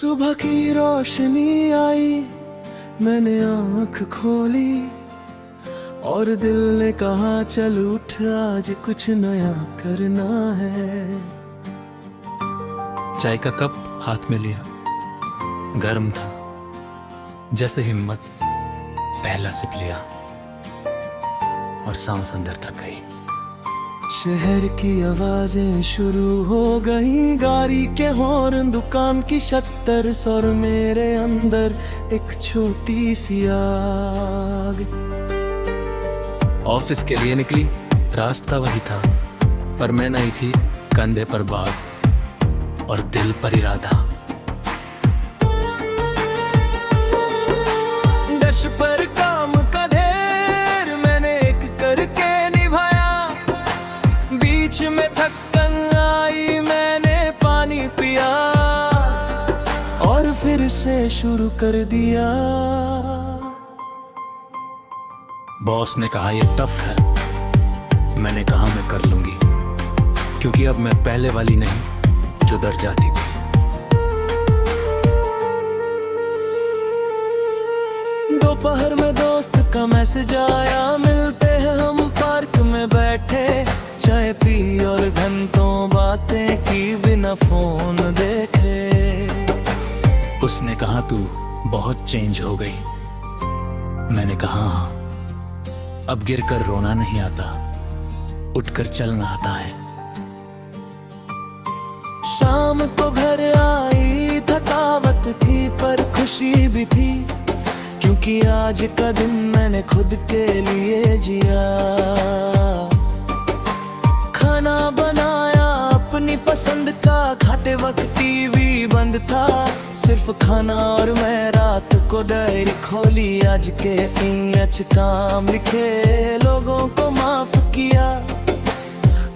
सुबह की रोशनी आई, मैंने आंख खोली और दिल ने कहा चल उठ, आज कुछ नया करना है। चाय का कप हाथ में लिया, गर्म था जैसे हिम्मत। पहला सिप लिया और सांस अंदर तक गई। शहर की आवाजें शुरू हो गई, गाड़ी के हॉर्न, दुकान की शटर, और मेरे अंदर एक छोटी सी आग। ऑफिस के लिए निकली, रास्ता वही था, पर मैं नहीं थी। कंधे पर बाग और दिल पर इरादा। डश पर काम का ढेर मैंने एक करके निभाया, बीच में थकन आई, मैंने पानी पिया और फिर से शुरू कर दिया। बॉस ने कहा ये टफ है, मैंने कहा मैं कर लूंगी, क्योंकि अब मैं पहले वाली नहीं जो डर जाती थी। दोपहर में दोस्त का मैसेज आया, मिलते हैं हम पार्क में बैठे, चाय पी और घंटों बातें की बिना फोन देखे। उसने कहा तू बहुत चेंज हो गई। मैंने कहा हाँ, अब गिर कर रोना नहीं आता, उठकर चलना आता है। शाम को घर आई, थकावट थी पर खुशी भी थी, क्योंकि आज का दिन मैंने खुद के लिए जिया। खाना बनाया अपनी पसंद का, खाते वक्त टीवी बंद था, सिर्फ खाना और मैं। रात को डायरी खोली, आज के 5 काम लिखे, लोगों को माफ किया,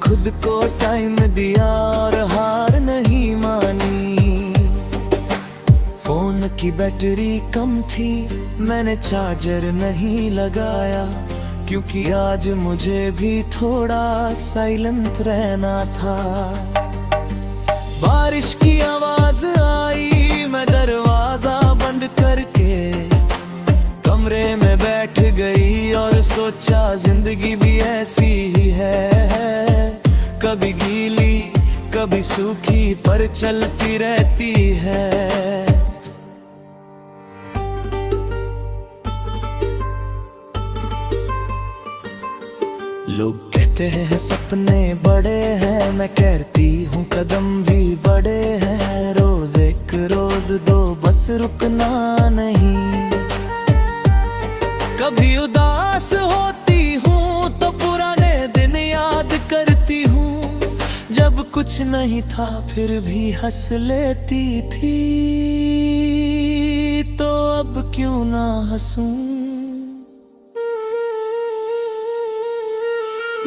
खुद को टाइम दिया और हार नहीं मानी। फोन की बैटरी कम थी, मैंने चार्जर नहीं लगाया, क्योंकि आज मुझे भी थोड़ा साइलेंट रहना था। बारिश की आवाज आई, मैं दरवाजा बंद करके कमरे में बैठ गई और सोचा जिंदगी भी ऐसी ही है, कभी गीली कभी सूखी पर चलती रहती है। लोग कहते हैं सपने बड़े हैं, मैं कहती हूँ कदम भी बड़े हैं। रोज एक रोज दो, बस रुकना नहीं। कभी उदास होती हूँ तो पुराने दिन याद करती हूँ, जब कुछ नहीं था फिर भी हंस लेती थी, तो अब क्यों ना हंसूं।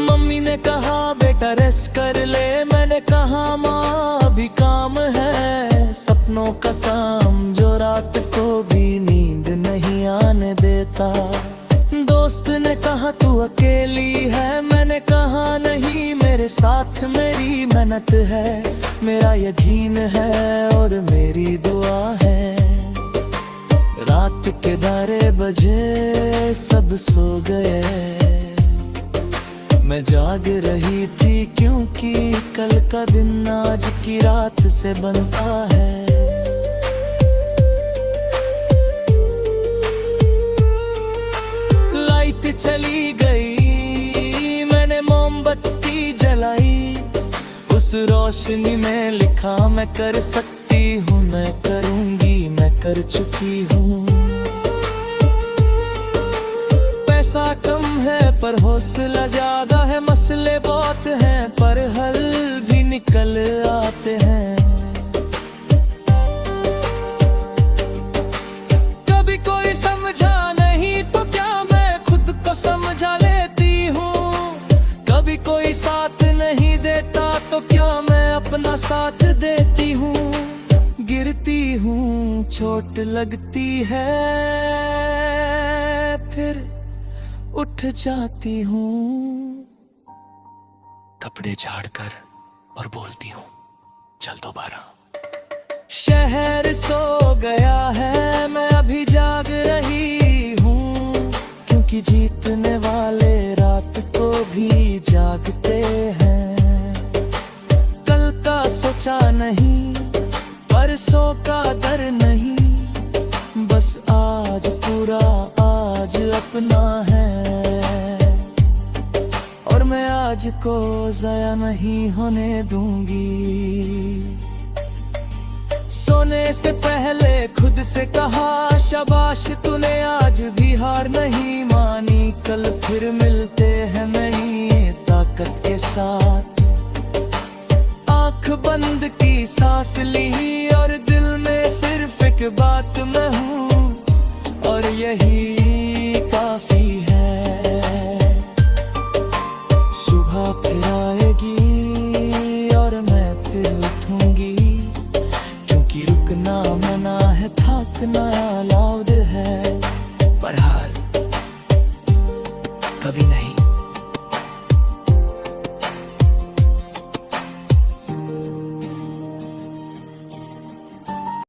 मम्मी ने कहा बेटा रेस्ट कर ले, मैंने कहा माँ अभी काम है, सपनों का काम जो रात को भी नींद नहीं आने देता। दोस्त ने कहा तू अकेली है, मैंने कहा नहीं, मेरे साथ मेरी मेहनत है, मेरा यकीन है और मेरी दुआ है। रात के 12 बजे सब सो गए, मैं जाग रही थी, क्योंकि कल का दिन आज की रात से बनता है। लाइट चली गई, मैंने मोमबत्ती जलाई, उस रोशनी में लिखा मैं कर सकती हूँ, मैं करूँगी, मैं कर चुकी हूँ। पैसा कम है पर हौसला ज्यादा है, मसले बहुत हैं पर हल भी निकल आते हैं। कभी कोई समझा नहीं तो क्या मैं खुद को समझा लेती हूँ, कभी कोई साथ नहीं देता तो क्या मैं अपना साथ देती हूँ। गिरती हूँ, चोट लगती है, फिर उठ जाती हूँ, कपड़े झाड़कर और बोलती हूँ चल दोबारा। शहर सो गया है, मैं अभी जाग रही हूँ, क्योंकि जीतने वाले रात को भी जागते हैं। कल का सोचा नहीं, परसों का डर नहीं, बस आज पूरा आज अपना है, और मैं आज को ज़ाया नहीं होने दूंगी। सोने से पहले खुद से कहा, शाबाश तूने आज भी हार नहीं मानी, कल फिर मिलते हैं नई ताकत के साथ। आंख बंद की सांस ली और दिल में सिर्फ एक बात मैं हूँ, और यही काफी है। सुबह फिर आएगी और मैं फिर उठूंगी, क्योंकि रुकना मना है, थकना